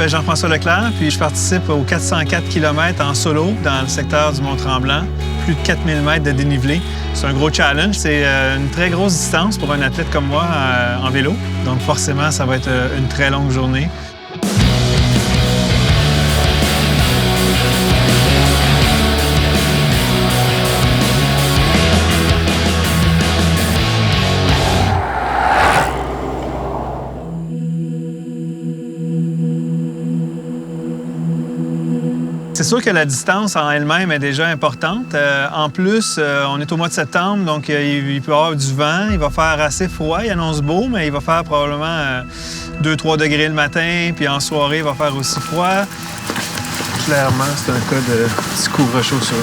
m'appelle Jean-François Leclerc, puis je participe aux 404 km en solo dans le secteur du Mont-Tremblant. Plus de 4000 mètres de dénivelé. C'est un gros challenge. C'est une très grosse distance pour un athlète comme moi en vélo. Donc forcément, ça va être une très longue journée. C'est sûr que la distance en elle-même est déjà importante. En plus, on est au mois de septembre, donc il peut y avoir du vent. Il va faire assez froid. Il annonce beau, mais il va faire probablement 2-3 degrés le matin. Puis en soirée, il va faire aussi froid. Clairement, c'est un cas de petit couvre-chaussure.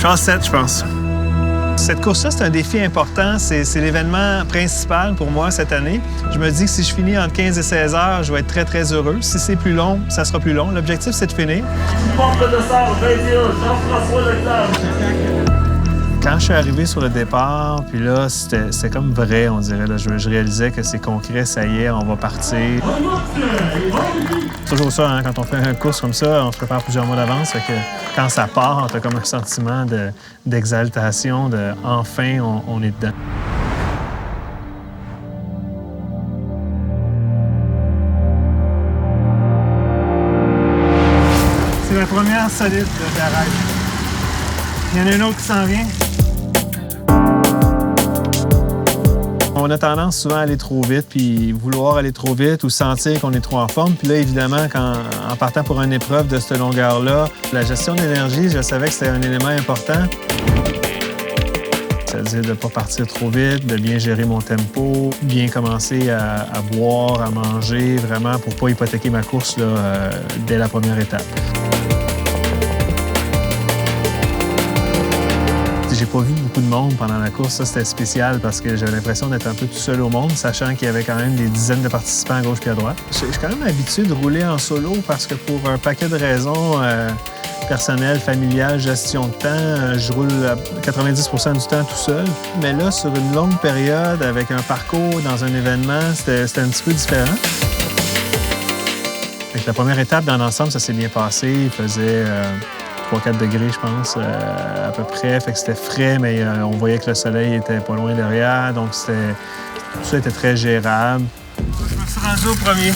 Chance 7, je pense. Cette course-là, c'est un défi important. C'est l'événement principal pour moi cette année. Je me dis que si je finis entre 15 et 16 heures, je vais être très, très heureux. Si c'est plus long, ça sera plus long. L'objectif, c'est de finir. Quand je suis arrivé sur le départ, puis là, c'était comme vrai, on dirait. Là, je réalisais que c'est concret, ça y est, on va partir. C'est toujours ça, hein, quand on fait une course comme ça, on se prépare plusieurs mois d'avance. Fait que quand ça part, on a comme un sentiment d'exaltation, de enfin, on est dedans. C'est la première solide de la ride. Il y en a une autre qui s'en vient. On a tendance souvent à aller trop vite, puis vouloir aller trop vite ou sentir qu'on est trop en forme. Puis là, évidemment, en partant pour une épreuve de cette longueur-là, la gestion de l'énergie, je savais que c'était un élément important. C'est-à-dire de ne pas partir trop vite, de bien gérer mon tempo, bien commencer à boire, à manger, vraiment pour ne pas hypothéquer ma course là, dès la première étape. J'ai pas vu beaucoup de monde pendant la course. Ça, c'était spécial parce que j'avais l'impression d'être un peu tout seul au monde, sachant qu'il y avait quand même des dizaines de participants à gauche et à droite. Je suis quand même habitué de rouler en solo parce que pour un paquet de raisons personnelles, familiales, gestion de temps, je roule 90% du temps tout seul. Mais là, sur une longue période, avec un parcours dans un événement, c'était un petit peu différent. Fait que la première étape, dans l'ensemble, ça s'est bien passé. Il faisait 3-4 degrés, je pense, à peu près. Fait que c'était frais, mais on voyait que le soleil était pas loin derrière. Donc, tout ça était très gérable. Je me suis rendu au premier.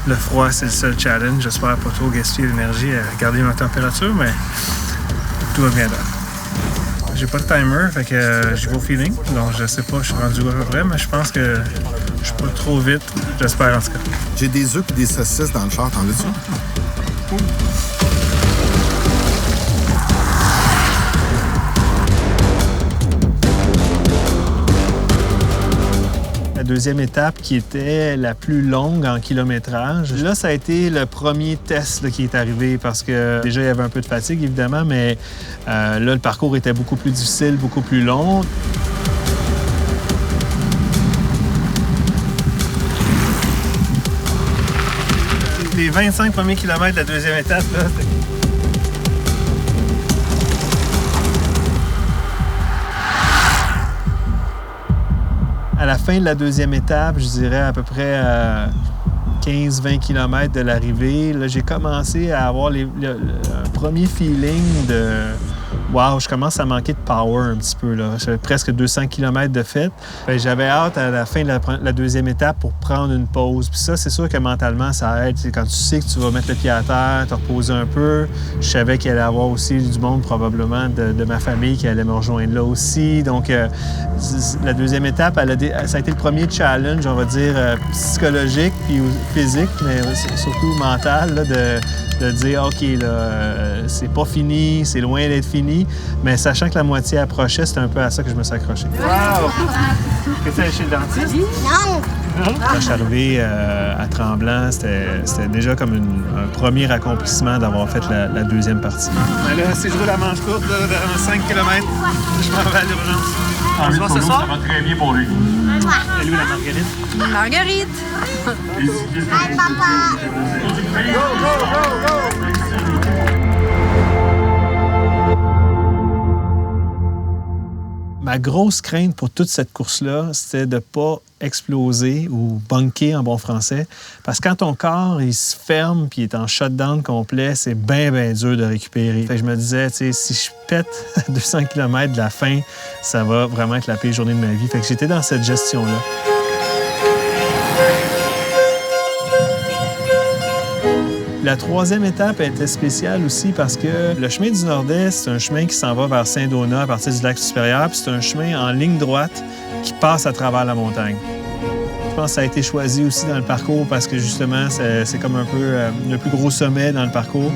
Le froid, c'est le seul challenge. J'espère pas trop gaspiller l'énergie à garder ma température, mais tout va bien là. J'ai pas de timer, fait que je vais au feeling. Donc, je sais pas, je suis rendu à peu près, mais je pense que je suis pas trop vite. J'espère, en tout cas. J'ai des œufs et des saucisses dans le char, t'en veux-tu? La deuxième étape qui était la plus longue en kilométrage. Là, ça a été le premier test là, qui est arrivé parce que déjà, il y avait un peu de fatigue, évidemment, mais là, le parcours était beaucoup plus difficile, beaucoup plus long. Les 25 premiers kilomètres de la deuxième étape, là, à la fin de la deuxième étape, je dirais à peu près 15-20 km de l'arrivée, là, j'ai commencé à avoir un premier feeling de « wow, je commence à manquer de power un petit peu. » J'avais presque 200 km de fait. J'avais hâte à la fin de la deuxième étape pour prendre une pause. Puis ça, c'est sûr que mentalement, ça aide. Quand tu sais que tu vas mettre le pied à terre, te reposer un peu. Je savais qu'il allait y avoir aussi du monde probablement de ma famille qui allait me rejoindre là aussi. Donc, la deuxième étape, ça a été le premier challenge, on va dire, psychologique puis physique, mais surtout mental, là, de dire, OK, là, c'est pas fini, c'est loin d'être fini, mais sachant que la moitié approchait, c'était un peu à ça que je me suis accroché. Wow! Est-ce que tu allé chez le dentiste? Non! Quand je suis arrivé à Tremblant, c'était déjà comme un premier accomplissement d'avoir fait la deuxième partie. Mais là, si je roule la manche courte, là, dans 5 km, je m'en vais à l'urgence. On se voit ce soir? Ça va très bien pour lui. Elle est où, la Marguerite? Marguerite! Bye, papa! Go, go, go, go! Ma grosse crainte pour toute cette course-là, c'était de ne pas exploser ou bunker en bon français. Parce que quand ton corps, il se ferme puis il est en shutdown complet, c'est bien, bien dur de récupérer. Fait que je me disais, tu sais, si je pète à 200 km de la fin, ça va vraiment être la pire journée de ma vie. Fait que j'étais dans cette gestion-là. La troisième étape était spéciale aussi parce que le chemin du Nord-Est, c'est un chemin qui s'en va vers Saint-Donat à partir du lac supérieur, puis c'est un chemin en ligne droite qui passe à travers la montagne. Je pense que ça a été choisi aussi dans le parcours parce que justement, c'est comme un peu le plus gros sommet dans le parcours.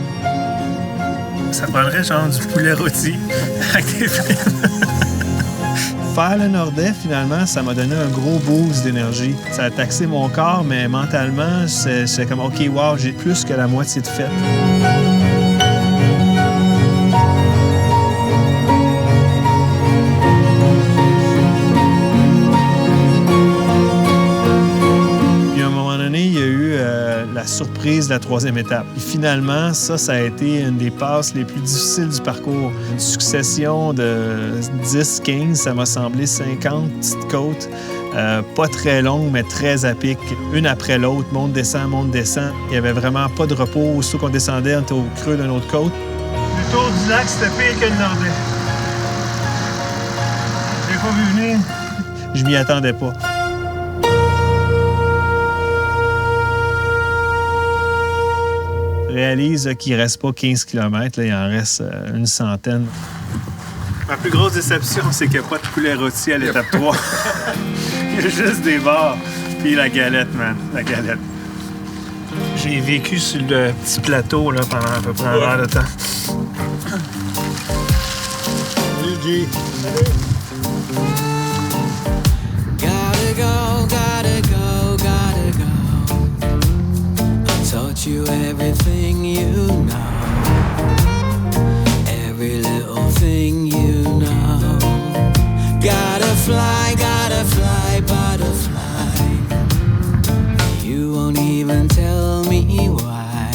Ça prendrait genre du poulet rôti avec des frites. Faire le Nord-Est, finalement, ça m'a donné un gros boost d'énergie. Ça a taxé mon corps, mais mentalement, c'est comme, OK, wow, j'ai plus que la moitié de fête. Puis à un moment donné, il y a eu la surprise de la troisième étape. Et finalement, ça a été une des passes les plus difficiles du parcours. Une succession de 10-15, ça m'a semblé 50 petites côtes. Pas très longues, mais très à pic. Une après l'autre, monte, descend, monte, descend. Il n'y avait vraiment pas de repos. Aussitôt qu'on descendait, on était au creux d'une autre côte. Le tour du lac, c'était pire que le Nord-Est. Je l'ai pas vu venir. Je m'y attendais pas. Réalise qu'il ne reste pas 15 km, là, il en reste une centaine. Ma plus grosse déception, c'est qu'il n'y a pas de poulet rôti à l'étape 3. Il y a juste des bars. Puis la galette, man. La galette. J'ai vécu sur le petit plateau là, pendant à peu près un heure de temps. Salut, G. Salut. Gotta go, gotta go, gotta go. Taught you everything you know, every little thing you know. Gotta fly, butterfly. You won't even tell me why.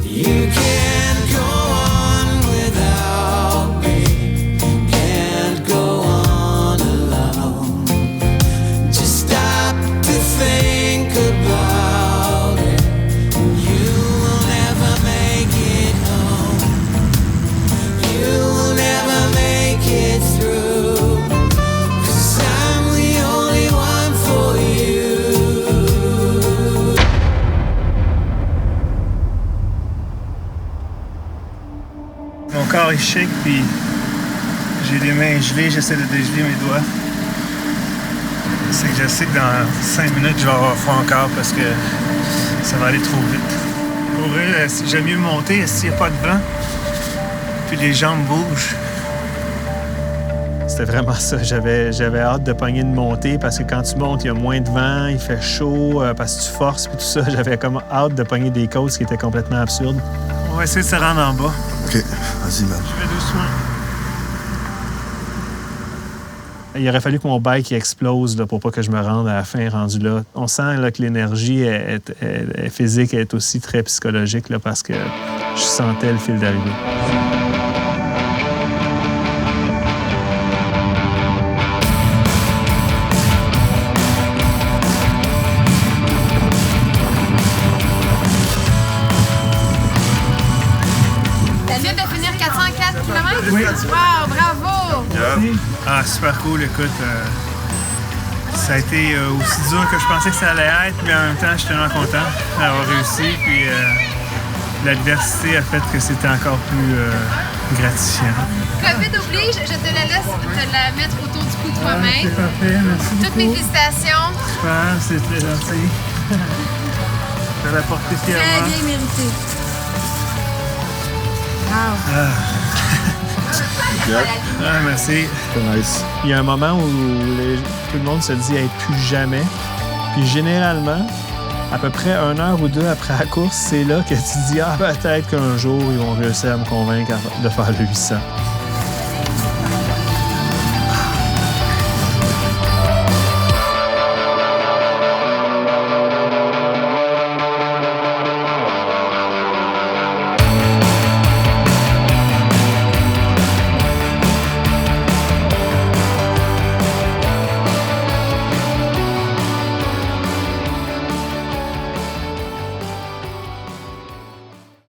You can't go on without me, can't go on alone. Just stop to think about it. You will never make it home. You will never make it through. 'Cause I'm the only one for you. Mon corps est shake, puis j'ai les mains gelées, j'essaie de dégeler mes doigts. C'est que je sais que dans 5 minutes, je vais avoir froid encore parce que ça va aller trop vite. Pour vrai, j'aime mieux monter s'il n'y a pas de vent, puis les jambes bougent. C'était vraiment ça. J'avais hâte de pogner de monter parce que quand tu montes, il y a moins de vent, il fait chaud, parce que tu forces, puis tout ça. J'avais comme hâte de pogner des côtes, ce qui était complètement absurde. On va essayer de se rendre en bas. OK, vas-y, man. Je vais doucement. Il aurait fallu que mon bike explose là, pour pas que je me rende à la fin rendu là. On sent là, que l'énergie est physique et est aussi très psychologique là, parce que je sentais le fil d'arrivée. Ça vient de finir 404 km? Oui. Wow, bravo! Ah, super cool. Écoute, ça a été aussi dur que je pensais que ça allait être, mais en même temps, je suis tellement content d'avoir réussi. Puis l'adversité a fait que c'était encore plus gratifiant. COVID oblige, je te la laisse te la mettre autour du cou de toi-même. C'est parfait, merci Toutes beaucoup. mes félicitations. Super, c'est très gentil. Je vais la porter Très fièrement. bien mérité. Wow. Ah, merci. C'est nice. Il y a un moment où tout le monde se dit être plus jamais. Puis généralement, à peu près 1 heure ou 2 après la course, c'est là que tu te dis « Ah, peut-être qu'un jour, ils vont réussir à me convaincre de faire le 800 ».